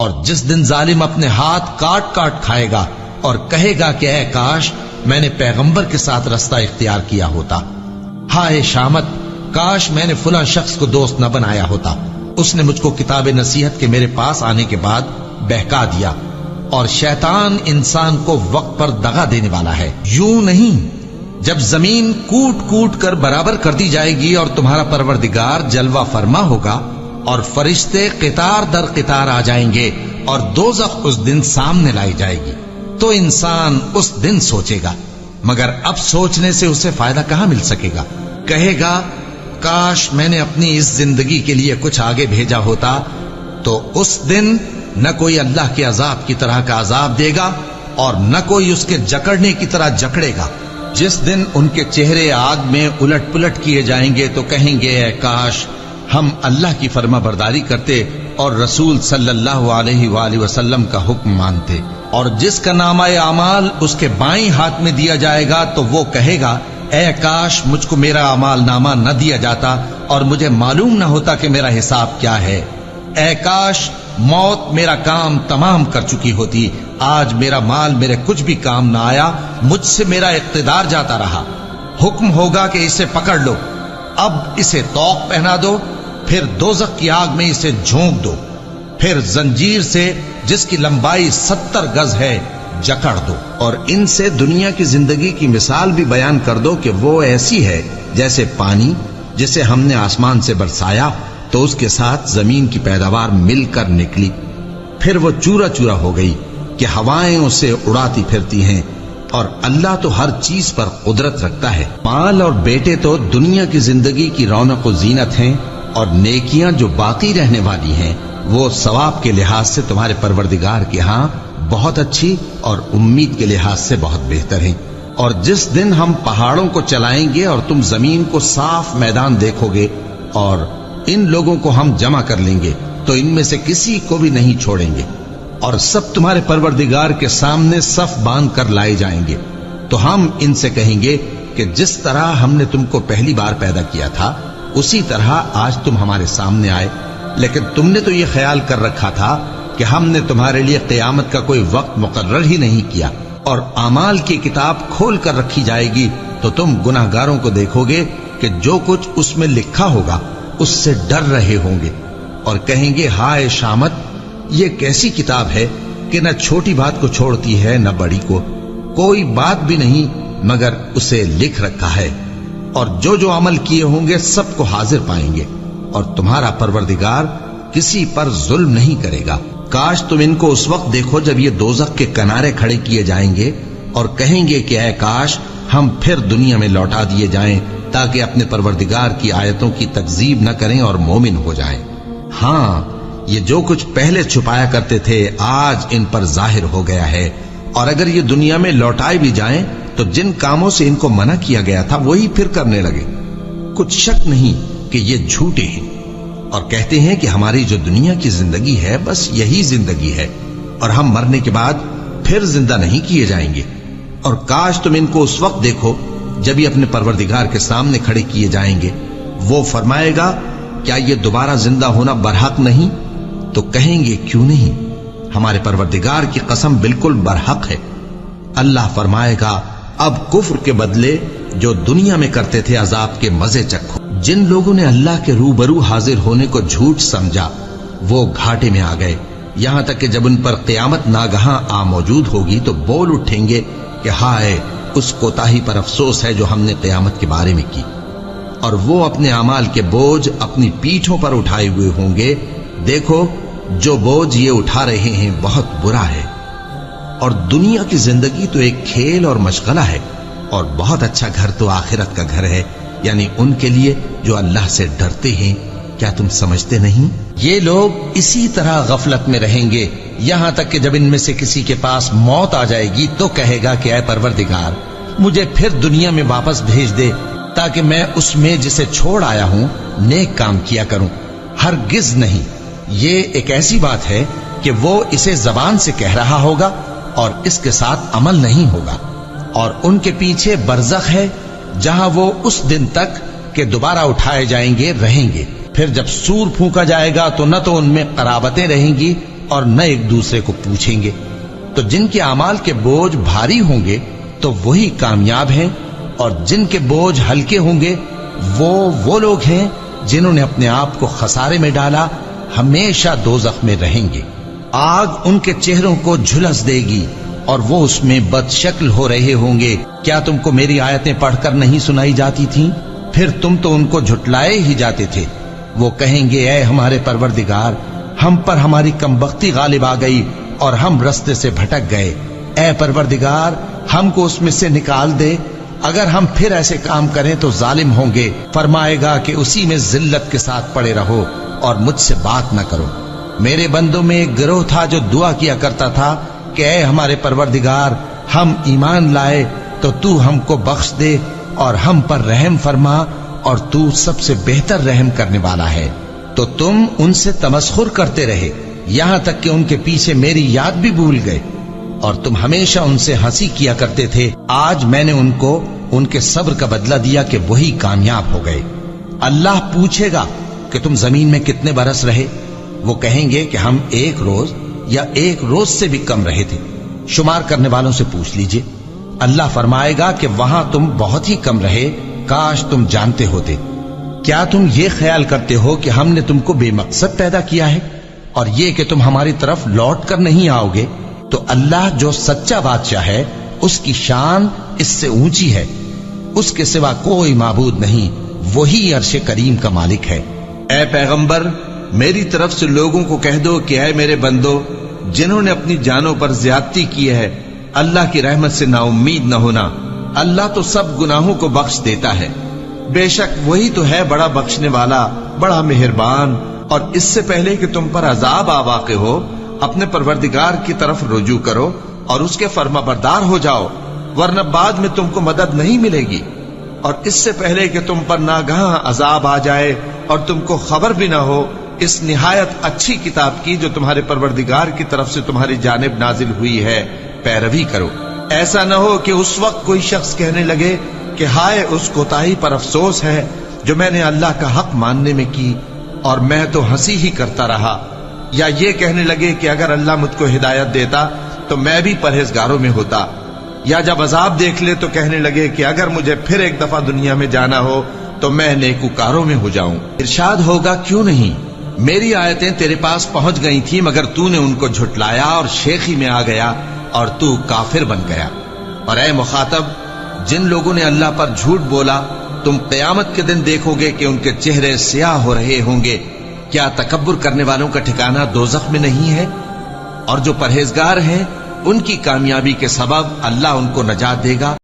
اور جس دن ظالم اپنے ہاتھ کاٹ کاٹ کھائے گا اور کہے گا کہ اے کاش میں نے پیغمبر کے ساتھ رستہ اختیار کیا ہوتا، ہائے شامت کاش میں نے فلاں شخص کو دوست نہ بنایا ہوتا، اس نے مجھ کو کتاب نصیحت کے میرے پاس آنے کے بعد بہکا دیا۔ اور شیطان انسان کو وقت پر دغا دینے والا ہے۔ یوں نہیں، جب زمین کوٹ کوٹ کر برابر کر دی جائے گی اور تمہارا پروردگار جلوہ فرما ہوگا اور فرشتے قطار در قطار آ جائیں گے اور دوزخ اس دن سامنے لائی جائے گی، تو انسان اس دن سوچے گا، مگر اب سوچنے سے اسے فائدہ کہاں مل سکے گا؟ کہے گا کاش میں نے اپنی اس زندگی کے لیے کچھ آگے بھیجا ہوتا۔ تو اس دن نہ کوئی اللہ کے عذاب کی طرح کا عذاب دے گا اور نہ کوئی اس کے جکڑنے کی طرح جکڑے گا۔ جس دن ان کے چہرے آگ میں الٹ پلٹ کیے جائیں گے تو کہیں گے اے کاش ہم اللہ کی فرما برداری کرتے اور رسول صلی اللہ علیہ وآلہ وسلم کا حکم مانتے۔ اور جس کا نامہ اعمال اس کے بائیں ہاتھ میں دیا جائے گا تو وہ کہے گا اے کاش مجھ کو میرا اعمال نامہ نہ دیا جاتا اور مجھے معلوم نہ ہوتا کہ میرا حساب کیا ہے۔ اے کاش موت میرا کام تمام کر چکی ہوتی، آج میرا مال میرے کچھ بھی کام نہ آیا، مجھ سے میرا اقتدار جاتا رہا۔ حکم ہوگا کہ اسے پکڑ لو، اب اسے طوق پہنا دو، پھر دوزخ کی آگ میں اسے جھونک دو، پھر زنجیر سے جس کی لمبائی 70 گز ہے جکڑ دو، اور ان سے دنیا کی زندگی کی مثال بھی بیان کر دو کہ وہ ایسی ہے جیسے پانی جسے ہم نے آسمان سے برسایا تو اس کے ساتھ زمین کی پیداوار مل کر نکلی، پھر وہ چورا چورا ہو گئی کہ ہوائیں اسے اڑاتی پھرتی ہیں، اور اللہ تو ہر چیز پر قدرت رکھتا ہے۔ مال اور بیٹے تو دنیا کی زندگی کی رونق و زینت ہیں، اور نیکیاں جو باقی رہنے والی ہیں وہ ثواب کے لحاظ سے تمہارے پروردگار کے ہاں بہت اچھی اور امید کے لحاظ سے بہت بہتر ہیں۔ اور جس دن ہم پہاڑوں کو چلائیں گے اور تم زمین کو صاف میدان دیکھو گے اور ان لوگوں کو ہم جمع کر لیں گے تو ان میں سے کسی کو بھی نہیں چھوڑیں گے، اور سب تمہارے پروردگار کے سامنے صف باندھ کر لائے جائیں گے، تو ہم ان سے کہیں گے کہ جس طرح ہم نے تم کو پہلی بار پیدا کیا تھا اسی طرح آج تم ہمارے سامنے آئے، لیکن تم نے تو یہ خیال کر رکھا تھا کہ ہم نے تمہارے لیے قیامت کا کوئی وقت مقرر ہی نہیں کیا، اور اعمال کی کتاب کھول کر رکھی جائے گی تو تم گناہگاروں کو دیکھو گے کہ جو کچھ اس میں لکھا ہوگا اس سے ڈر رہے ہوں گے، اور کہیں گے ہائے شامت یہ کیسی کتاب ہے کہ نہ چھوٹی بات کو چھوڑتی ہے نہ بڑی کو، کوئی بات بھی نہیں مگر اسے لکھ رکھا ہے، اور جو جو عمل کیے ہوں گے سب کو حاضر پائیں گے، اور تمہارا پروردگار کسی پر ظلم نہیں کرے گا۔ کاش تم ان کو اس وقت دیکھو جب یہ دوزخ کے کنارے کھڑے کیے جائیں گے اور کہیں گے کہ اے کاش ہم پھر دنیا میں لوٹا دیے جائیں تاکہ اپنے پروردگار کی آیتوں کی تکذیب نہ کریں اور مومن ہو جائیں۔ ہاں یہ جو کچھ پہلے چھپایا کرتے تھے آج ان پر ظاہر ہو گیا ہے، اور اگر یہ دنیا میں لوٹائے بھی جائیں تو جن کاموں سے ان کو منع کیا گیا تھا وہی پھر کرنے لگے۔ کچھ شک نہیں کہ یہ جھوٹے ہیں، اور کہتے ہیں کہ ہماری جو دنیا کی زندگی ہے بس یہی زندگی ہے، اور ہم مرنے کے بعد پھر زندہ نہیں کیے جائیں گے۔ اور کاش تم ان کو اس وقت دیکھو جب یہ اپنے پروردگار کے سامنے کھڑے کیے جائیں گے، وہ فرمائے گا کیا یہ دوبارہ زندہ ہونا برحق نہیں؟ تو کہیں گے کیوں نہیں، ہمارے پروردگار کی قسم بالکل برحق ہے۔ اللہ فرمائے گا اب کفر کے بدلے جو دنیا میں کرتے تھے عذاب کے مزے چکھو۔ جن لوگوں نے اللہ کے روبرو حاضر ہونے کو جھوٹ سمجھا وہ گھاٹے میں آ گئے، یہاں تک کہ جب ان پر قیامت ناگہاں آ موجود ہوگی تو بول اٹھیں گے کہ ہائے اس کوتاہی پر افسوس ہے جو ہم نے قیامت کے بارے میں کی، اور وہ اپنے اعمال کے بوجھ اپنی پیٹھوں پر اٹھائے ہوئے ہوں گے، دیکھو جو بوجھ یہ اٹھا رہے ہیں بہت برا ہے۔ اور دنیا کی زندگی تو ایک کھیل اور مشغلہ ہے، اور بہت اچھا گھر تو آخرت کا گھر ہے، یعنی ان کے لیے جو اللہ سے ڈرتے ہیں۔ کیا تم سمجھتے نہیں؟ یہ لوگ اسی طرح غفلت میں رہیں گے یہاں تک کہ جب ان میں سے کسی کے پاس موت آ جائے گی تو کہے گا کہ اے پروردگار مجھے پھر دنیا میں واپس بھیج دے تاکہ میں اس میں جسے چھوڑ آیا ہوں نیک کام کیا کروں۔ ہرگز نہیں، یہ ایک ایسی بات ہے کہ وہ اسے زبان سے کہہ رہا ہوگا اور اس کے ساتھ عمل نہیں ہوگا، اور ان کے پیچھے برزخ ہے جہاں وہ اس دن تک کہ دوبارہ اٹھائے جائیں گے رہیں گے۔ پھر جب سور پھونکا جائے گا تو نہ تو ان میں قرابتیں رہیں گی اور نہ ایک دوسرے کو پوچھیں گے۔ تو جن کے اعمال کے بوجھ بھاری ہوں گے تو وہی کامیاب ہیں، اور جن کے بوجھ ہلکے ہوں گے وہ لوگ ہیں جنہوں نے اپنے آپ کو خسارے میں ڈالا، ہمیشہ دوزخ میں رہیں گے۔ آگ ان کے چہروں کو جھلس دے گی اور وہ اس میں بد شکل ہو رہے ہوں گے۔ کیا تم کو میری آیتیں پڑھ کر نہیں سنائی جاتی تھیں؟ پھر تم تو ان کو جھٹلائے ہی جاتے تھے۔ وہ کہیں گے اے ہمارے پروردگار، ہم پر ہماری کمبختی غالب آ گئی اور ہم رستے سے بھٹک گئے۔ اے پروردگار، ہم کو اس میں سے نکال دے، اگر ہم پھر ایسے کام کریں تو ظالم ہوں گے۔ فرمائے گا کہ اسی میں ذلت کے ساتھ پڑے رہو اور مجھ سے بات نہ کرو۔ میرے بندوں میں ایک گروہ تھا جو دعا کیا کرتا تھا کہ اے ہمارے پروردگار، ہم ایمان لائے تو تو ہم کو بخش دے اور ہم پر رحم فرما، اور تو سب سے بہتر رحم کرنے والا ہے۔ تو تم ان سے تمسخر کرتے رہے یہاں تک کہ ان کے پیچھے میری یاد بھی بھول گئے، اور تم ہمیشہ ان سے ہنسی کیا کرتے تھے۔ آج میں نے ان کو ان کے صبر کا بدلہ دیا کہ وہی کامیاب ہو گئے۔ اللہ پوچھے گا کہ تم زمین میں کتنے برس رہے؟ وہ کہیں گے کہ ہم 1 روز یا 1 روز سے بھی کم رہے تھے۔ شمار کرنے والوں سے پوچھ لیجئے۔ اللہ فرمائے گا کہ وہاں تم بہت ہی کم رہے، کاش تم جانتے ہوتے۔ کیا تم یہ خیال کرتے ہو کہ ہم نے تم کو بے مقصد پیدا کیا ہے، اور یہ کہ تم ہماری طرف لوٹ کر نہیں آؤ گے؟ تو اللہ جو سچا بادشاہ ہے، اس کی شان اس سے اونچی ہے، اس کے سوا کوئی معبود نہیں، وہی عرش کریم کا مالک ہے۔ اے پیغمبر، میری طرف سے لوگوں کو کہہ دو کہ اے میرے بندو، جنہوں نے اپنی جانوں پر زیادتی کی ہے، اللہ کی رحمت سے نا امید نہ ہونا۔ اللہ تو سب گناہوں کو بخش دیتا ہے، بے شک وہی تو ہے بڑا بخشنے والا، بڑا مہربان۔ اور اس سے پہلے کہ تم پر عذاب آ واقع ہو، اپنے پروردگار کی طرف رجوع کرو اور اس کے فرما بردار ہو جاؤ، ورنہ بعد میں تم کو مدد نہیں ملے گی۔ اور اس سے پہلے کہ تم پر ناگہاں عذاب آ جائے اور تم کو خبر بھی نہ ہو، اس نہایت اچھی کتاب کی جو تمہارے پروردگار کی طرف سے تمہاری جانب نازل ہوئی ہے پیروی کرو۔ ایسا نہ ہو کہ اس وقت کوئی شخص کہنے لگے کہ ہائے اس کوتاہی پر افسوس ہے جو میں نے اللہ کا حق ماننے میں کی، اور میں تو ہنسی ہی کرتا رہا۔ یا یہ کہنے لگے کہ اگر اللہ مجھ کو ہدایت دیتا تو میں بھی پرہیزگاروں میں ہوتا۔ یا جب عذاب دیکھ لے تو کہنے لگے کہ اگر مجھے پھر ایک دفعہ دنیا میں جانا ہو تو میں نیکوکاروں میں ہو جاؤں۔ ارشاد ہوگا کیوں نہیں، میری آیتیں تیرے پاس پہنچ گئی تھی مگر تو نے ان کو جھٹلایا اور شیخی میں آ گیا اور تو کافر بن گیا۔ اور اے مخاطب، جن لوگوں نے اللہ پر جھوٹ بولا، تم قیامت کے دن دیکھو گے کہ ان کے چہرے سیاہ ہو رہے ہوں گے۔ کیا تکبر کرنے والوں کا ٹھکانہ دوزخ میں نہیں ہے؟ اور جو پرہیزگار ہیں ان کی کامیابی کے سبب اللہ ان کو نجات دے گا۔